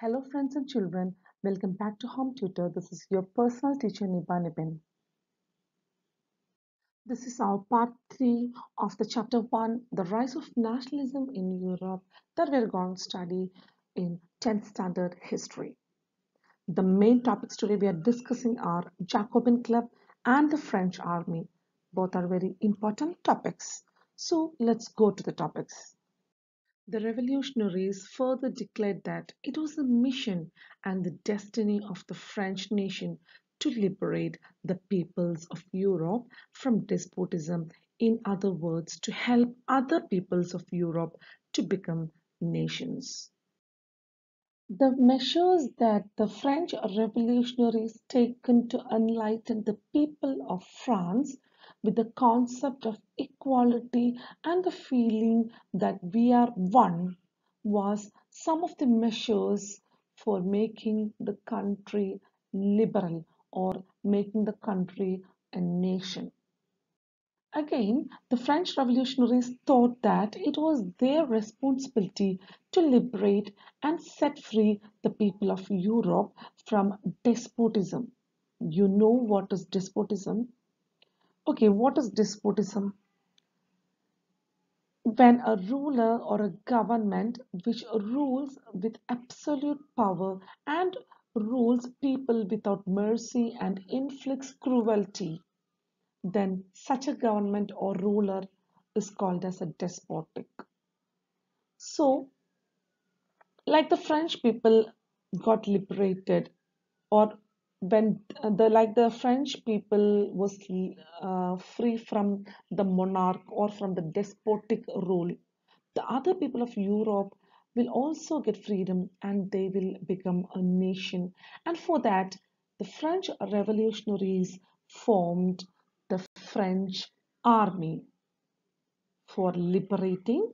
Hello, friends and children. Welcome back to Home Tutor. This is your personal teacher, Niba Nibin. This is our part 3 of the chapter 1, The Rise of Nationalism in Europe, that we're going to study in 10th standard history. The main topics today we are discussing are Jacobin Club and the French Army. Both are very important topics. So let's go to the topics. The revolutionaries further declared that it was the mission and the destiny of the French nation to liberate the peoples of Europe from despotism, in other words, to help other peoples of Europe to become nations. The measures that the French revolutionaries taken to enlighten the people of France with the concept of equality and the feeling that we are one was some of the measures for making the country liberal or making the country a nation. Again, the French revolutionaries thought that it was their responsibility to liberate and set free the people of Europe from despotism. You know what is despotism? Okay, what is despotism? When a ruler or a government which rules with absolute power and rules people without mercy and inflicts cruelty, then such a government or ruler is called as a despotic. So, like the French people got liberated, or when the French people was free from the monarch or from the despotic rule, the other people of Europe will also get freedom and they will become a nation. And for that, the French revolutionaries formed the French army for liberating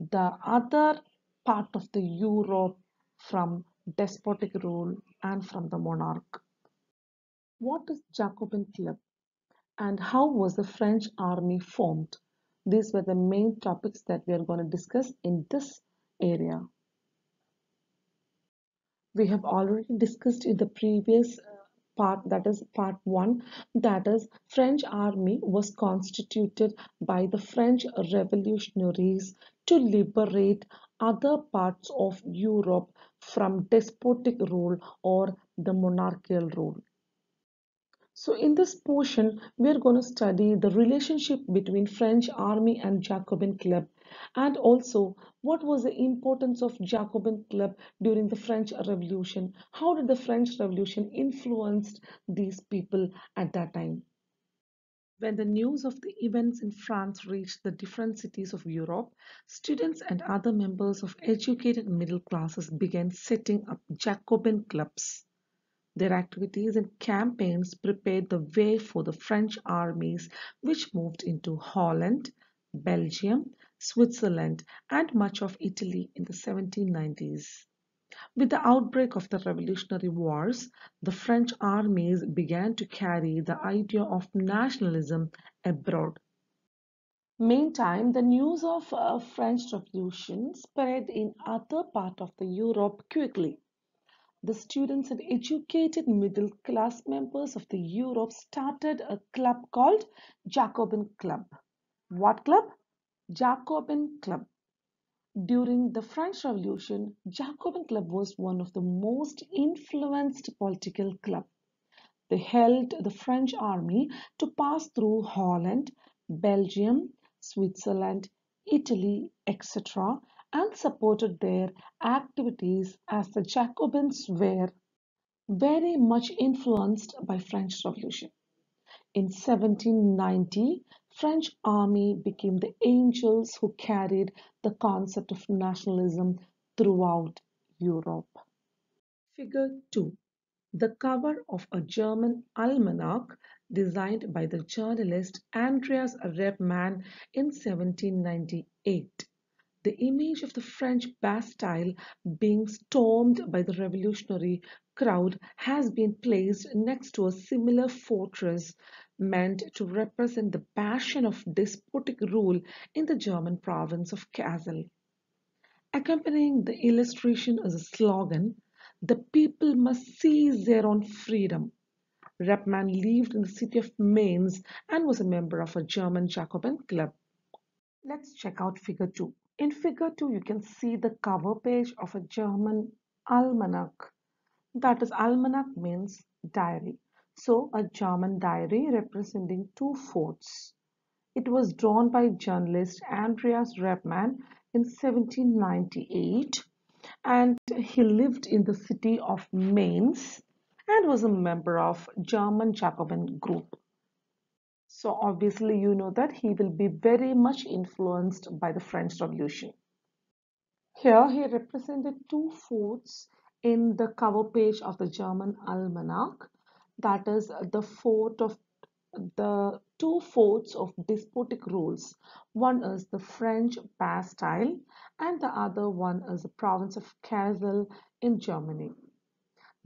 the other part of the Europe from despotic rule and from the monarch. What is Jacobin Club and how was the French army formed? These were the main topics that we are going to discuss in this area. We have already discussed in the previous part, that is part 1, that is French army was constituted by the French revolutionaries to liberate other parts of Europe from despotic rule or the monarchical rule. So in this portion, we are going to study the relationship between French army and Jacobin club, and also what was the importance of Jacobin club during the French Revolution. How did the French Revolution influenced these people at that time? When the news of the events in France reached the different cities of Europe, students and other members of educated middle classes began setting up Jacobin clubs. Their activities and campaigns prepared the way for the French armies which moved into Holland, Belgium, Switzerland, and much of Italy in the 1790s. With the outbreak of the Revolutionary Wars, the French armies began to carry the idea of nationalism abroad. Meantime, the news of French Revolution spread in other parts of the Europe quickly. The students and educated middle class members of the Europe started a club called Jacobin Club. What club? Jacobin Club. During the French Revolution, Jacobin Club was one of the most influenced political clubs. They helped the French army to pass through Holland, Belgium, Switzerland, Italy, etc., and supported their activities as the Jacobins were very much influenced by French Revolution. In 1790, French army became the angels who carried the concept of nationalism throughout Europe. Figure 2. The cover of a German almanac designed by the journalist Andreas Rebmann in 1798. The image of the French Bastille being stormed by the revolutionary crowd has been placed next to a similar fortress meant to represent the passion of despotic rule in the German province of Kassel. Accompanying the illustration is a slogan, "The people must seize their own freedom." Repman lived in the city of Mainz and was a member of a German Jacobin club. Let's check out figure 2. In figure 2, you can see the cover page of a German almanac. That is, almanac means diary. So, a German diary representing two forts. It was drawn by journalist Andreas Repman in 1798, and he lived in the city of Mainz and was a member of German Jacobin group. So obviously you know that he will be very much influenced by the French Revolution. Here he represented two forts in the cover page of the German Almanac. That is the two forts of despotic rules. One is the French Bastille and the other one is the province of Kassel in Germany.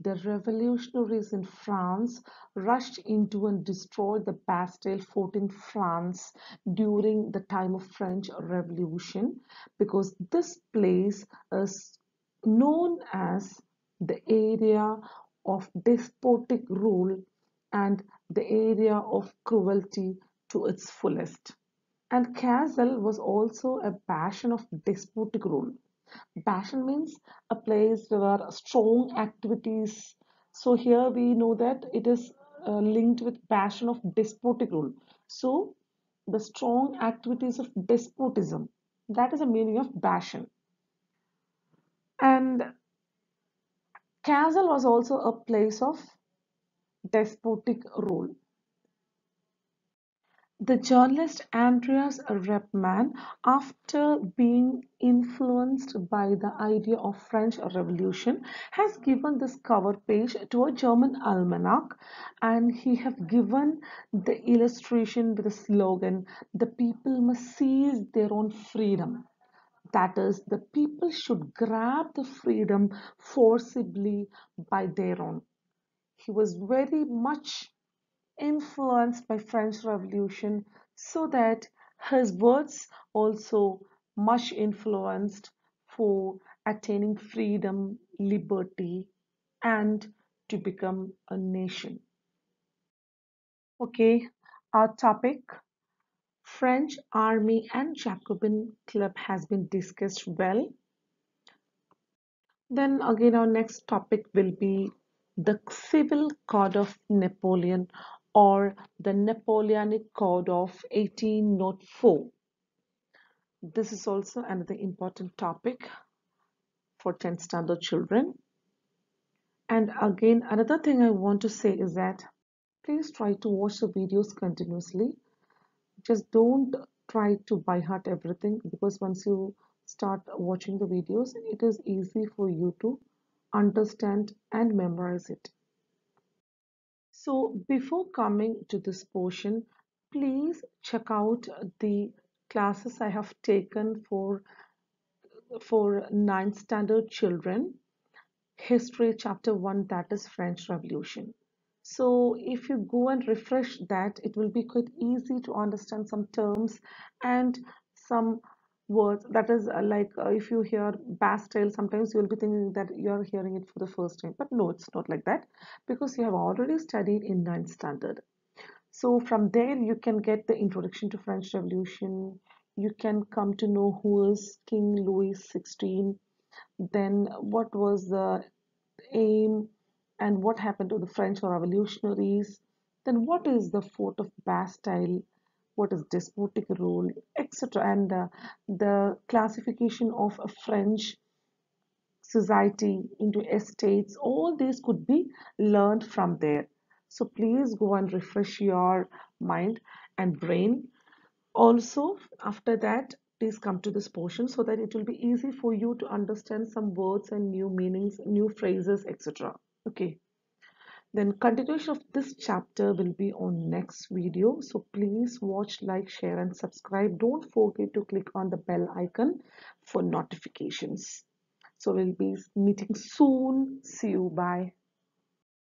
The revolutionaries in France rushed into and destroyed the Bastille fort in France during the time of French Revolution, because this place is known as the area of despotic rule and the area of cruelty to its fullest. And Kassel was also a bastion of despotic rule. Bastion means a place where strong activities. So here we know that it is linked with bastion of despotic rule. So the strong activities of despotism. That is the meaning of bastion. And Kassel was also a place of despotic rule. The journalist Andreas Repman, after being influenced by the idea of French Revolution, has given this cover page to a German almanac, and he have given the illustration with the slogan, "The people must seize their own freedom." That is, the people should grab the freedom forcibly by their own. He was very much influenced by French Revolution, so that his words also much influenced for attaining freedom, liberty, and to become a nation. Okay, our topic, French Army and Jacobin Club, has been discussed well. Then again, our next topic will be the Civil Code of Napoleon, or the Napoleonic Code of 1804. This is also another important topic for 10th standard children. And again, another thing I want to say is that please try to watch the videos continuously. Just don't try to by heart everything, because once you start watching the videos, it is easy for you to understand and memorize it. So before coming to this portion, please check out the classes I have taken for 9th standard children. History chapter 1, that is French Revolution. So if you go and refresh that, it will be quite easy to understand some terms and some words. That is if you hear Bastille, sometimes you will be thinking that you're hearing it for the first time. But no, it's not like that, because you have already studied in 9th standard. So from there you can get the introduction to French Revolution. You can come to know who is King Louis XVI, then what was the aim and what happened to the French revolutionaries, then what is the fort of Bastille, what is despotic rule, etc. And the classification of a French society into estates, all these could be learned from there. So please go and refresh your mind and brain. Also, after that, please come to this portion so that it will be easy for you to understand some words and new meanings, new phrases, etc. Okay. Then continuation of this chapter will be on next video. So please watch, like, share, and subscribe. Don't forget to click on the bell icon for notifications. So we'll be meeting soon. See you. Bye.